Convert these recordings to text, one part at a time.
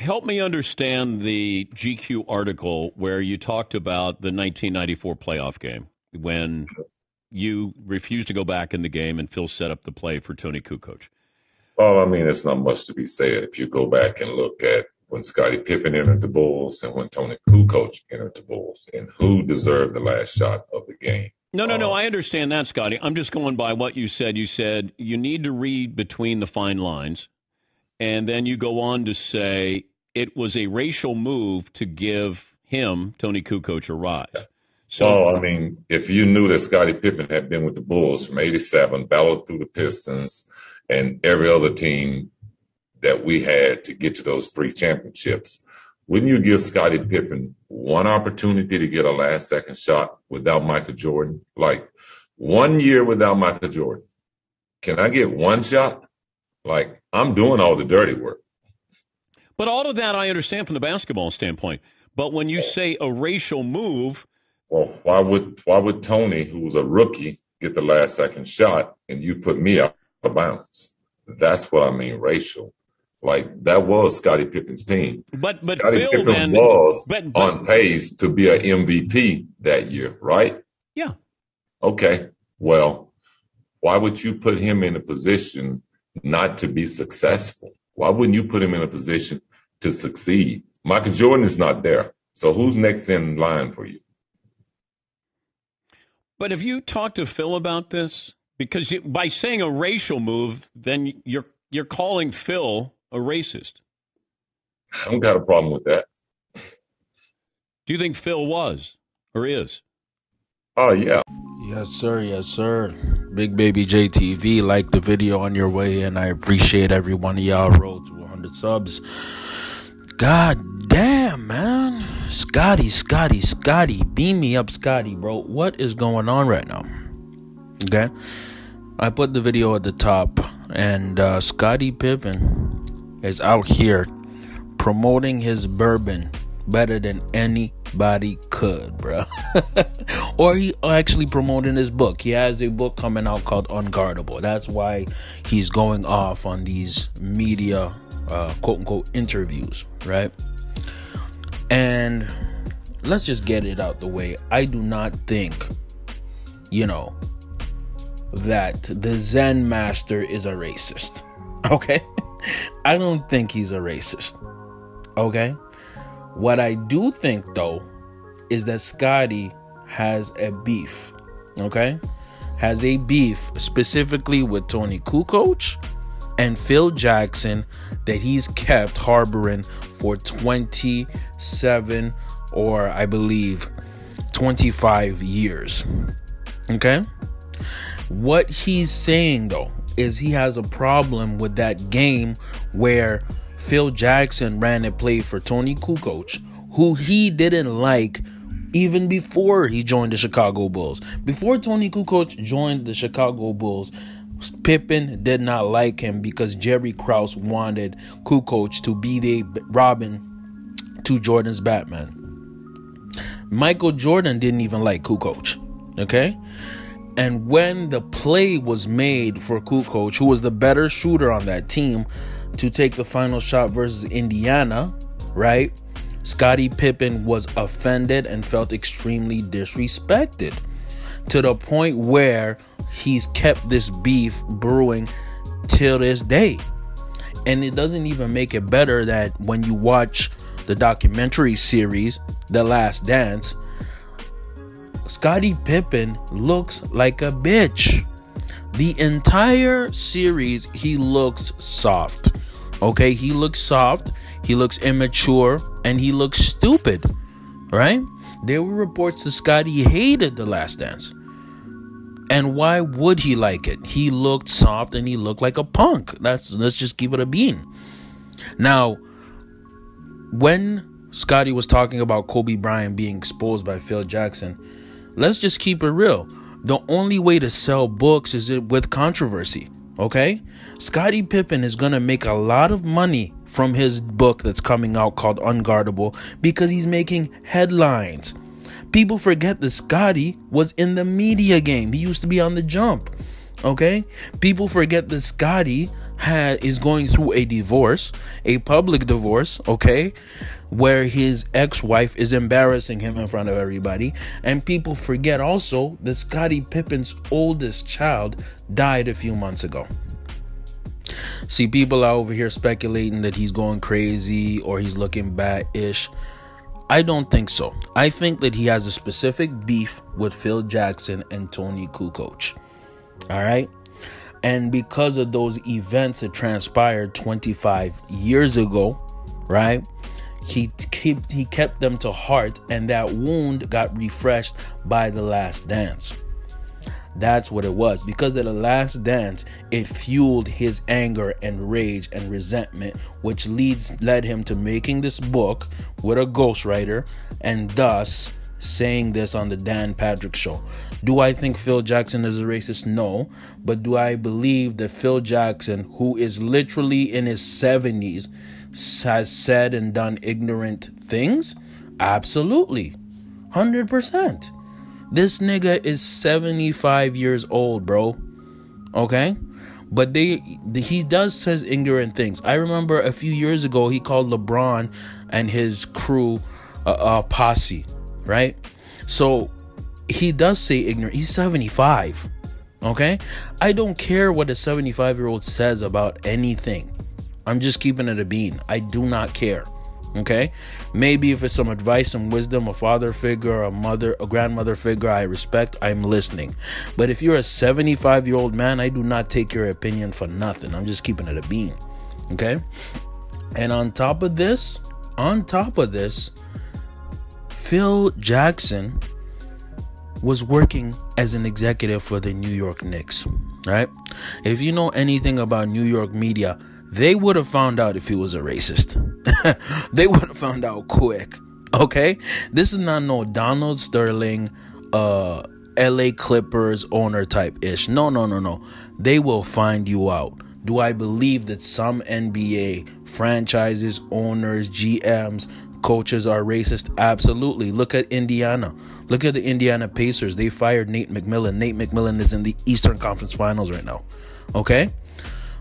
help me understand the GQ article where you talked about the 1994 playoff game when you refused to go back in the game and Phil set up the play for Tony Kukoc. Well, I mean, it's not much to be said if you go back and look at when Scottie Pippen entered the Bulls and when Tony Kukoc entered the Bulls and who deserved the last shot of the game. No. I understand that, Scotty. I'm just going by what you said. You said you need to read between the fine lines, and then you go on to say it was a racial move to give him, Tony Kukoc, a rise. Yeah. So, I mean, if you knew that Scottie Pippen had been with the Bulls from '87, battled through the Pistons and every other team that we had to get to those 3 championships, wouldn't you give Scottie Pippen one opportunity to get a last-second shot without Michael Jordan? Like, 1 year without Michael Jordan. Can I get one shot? Like, I'm doing all the dirty work. But all of that I understand from the basketball standpoint. But when you say a racial move... Well, why would Tony, who was a rookie, get the last-second shot and you put me out of bounds? That's what I mean, racial. Like, that was Scottie Pippen's team. But Scottie Phil Pippen was on pace to be an MVP that year, right? Yeah. Okay. Well, why would you put him in a position not to be successful? Why wouldn't you put him in a position to succeed? Michael Jordan is not there. So who's next in line for you? But have you talked to Phil about this? Because by saying a racial move, then you're calling Phil a racist. I don't got a problem with that. Do you think Phil was or is? Oh, yeah. Yes, sir. Yes, sir. Big Baby JTV, like the video on your way, and I appreciate every one of y'all. Road to 100 subs. God damn, man. Scotty. Beam me up, Scotty, bro. What is going on right now? Okay. I put the video at the top, and Scottie Pippen is out here promoting his bourbon better than anybody could, bro. Or he actually promoting his book. He has a book coming out called Unguardable. That's why he's going off on these media, quote-unquote, interviews, right? And let's just get it out the way. I do not think, that the Zen master is a racist. Okay? I don't think he's a racist. Okay? What I do think, though, is that Scotty has a beef. Okay? Has a beef specifically with Tony Kukoc and Phil Jackson that he's kept harboring for 27 or I believe 25 years. Okay? What he's saying, though, is he has a problem with that game where Phil Jackson ran a play for Tony Kukoc, who he didn't like even before he joined the Chicago Bulls. Before Tony Kukoc joined the Chicago Bulls, Pippen did not like him because Jerry Krause wanted Kukoc to be the Robin to Jordan's Batman. Michael Jordan didn't even like Kukoc. Okay? And when the play was made for Kukoc, who was the better shooter on that team, to take the final shot versus Indiana, right? Scottie Pippen was offended and felt extremely disrespected to the point where he's kept this beef brewing till this day. And it doesn't even make it better that when you watch the documentary series, The Last Dance, Scottie Pippen looks like a bitch. The entire series, he looks soft. Okay, he looks soft, he looks immature, and he looks stupid. Right? There were reports that Scottie hated The Last Dance. And why would he like it? He looked soft and he looked like a punk. Let's just keep it a bean. Now, when Scottie was talking about Kobe Bryant being exposed by Phil Jackson, let's just keep it real. The only way to sell books is with controversy, okay? Scottie Pippen is going to make a lot of money from his book that's coming out called Unguardable because he's making headlines. People forget that Scottie was in the media game. He used to be on The Jump, okay? People forget that Scottie is going through a divorce, a public divorce, okay, where his ex-wife is embarrassing him in front of everybody. And people forget also that Scottie Pippen's oldest child died a few months ago. See, people are over here speculating that he's going crazy or he's looking bad-ish. I don't think so. I think that he has a specific beef with Phil Jackson and Tony Kukoc. All right? And because of those events that transpired 25 years ago, right? He kept them to heart, and that wound got refreshed by The Last Dance. That's what it was. Because of The Last Dance, it fueled his anger and rage and resentment, which led him to making this book with a ghostwriter, and thus saying this on the Dan Patrick Show. Do I think Phil Jackson is a racist? No. But do I believe that Phil Jackson, who is literally in his 70s, has said and done ignorant things? Absolutely. 100%. This nigga is 75 years old, bro. Okay? But he does says ignorant things. I remember a few years ago, he called LeBron and his crew a posse, right? So he does say ignorant. He's 75. Okay? I don't care what a 75-year-old says about anything. I'm just keeping it a bean. I do not care. Okay? Maybe if it's some advice, some wisdom, a father figure, a mother, a grandmother figure I respect, I'm listening. But if you're a 75-year-old man, I do not take your opinion for nothing. I'm just keeping it a bean. Okay? And on top of this, Phil Jackson was working as an executive for the New York Knicks, right? If you know anything about New York media, they would have found out if he was a racist. They would have found out quick. Okay? This is not no Donald Sterling, LA Clippers owner type ish. No. They will find you out. Do I believe that some NBA franchises, owners, GMs, coaches are racist? Absolutely. Look at Indiana. Look at the Indiana Pacers. They fired Nate McMillan. Nate McMillan is in the Eastern Conference Finals right now. Okay?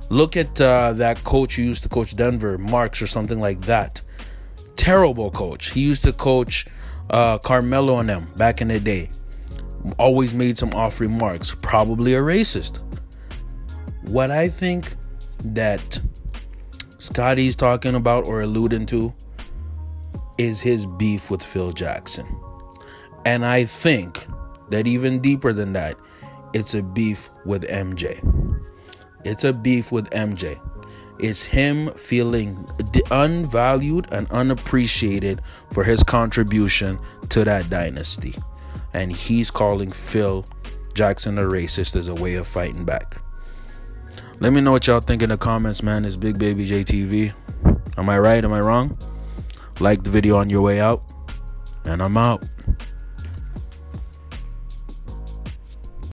Look at that coach who used to coach Denver, Marks or something like that. Terrible coach. He used to coach Carmelo and them back in the day. Always made some off remarks. Probably a racist. What I think that Scottie's talking about or alluding to is his beef with Phil Jackson. And I think that even deeper than that, it's a beef with MJ. It's a beef with MJ. It's him feeling unvalued and unappreciated for his contribution to that dynasty. And he's calling Phil Jackson a racist as a way of fighting back. Let me know what y'all think in the comments, man. It's Big Baby JTV. Am I right? Am I wrong? Like the video on your way out. And I'm out.